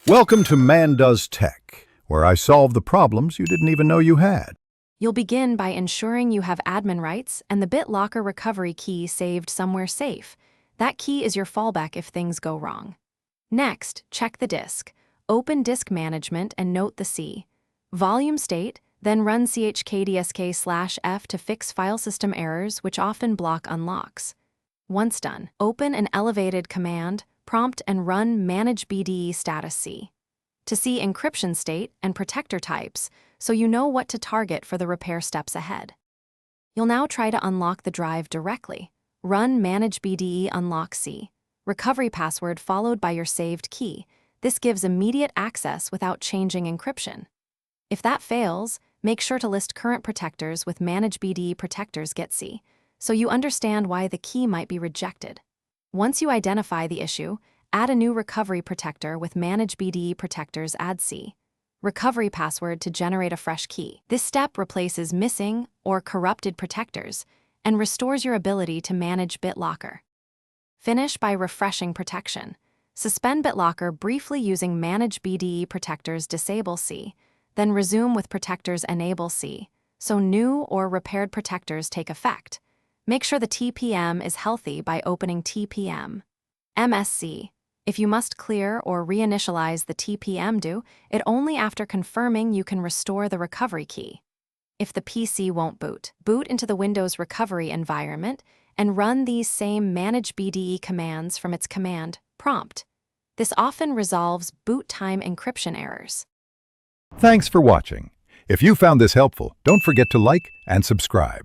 Welcome to Man Does Tech, where I solve the problems you didn't even know you had. You'll begin by ensuring you have admin rights and the BitLocker recovery key saved somewhere safe. That key is your fallback if things go wrong. Next, check the disk. Open Disk Management and note the C. Volume state, then run chkdsk/f to fix file system errors which often block unlocks. Once done, open an elevated command prompt and run manage BDE status C to see encryption state and protector types so you know what to target for the repair steps ahead. You'll now try to unlock the drive directly. Run manage BDE unlock C. Recovery password followed by your saved key. This gives immediate access without changing encryption. If that fails, make sure to list current protectors with manage BDE protectors get C, so you understand why the key might be rejected. Once you identify the issue, add a new recovery protector with manage BDE protectors add C. Recovery password to generate a fresh key. This step replaces missing or corrupted protectors and restores your ability to manage BitLocker. Finish by refreshing protection. Suspend BitLocker briefly using manage BDE protectors disable C, then resume with protectors enable C, so new or repaired protectors take effect. Make sure the TPM is healthy by opening TPM. MSC. If you must clear or reinitialize the TPM, do it only after confirming you can restore the recovery key. If the PC won't boot, boot into the Windows recovery environment and run these same manage BDE commands from its command prompt. This often resolves boot time encryption errors. Thanks for watching. If you found this helpful, don't forget to like and subscribe.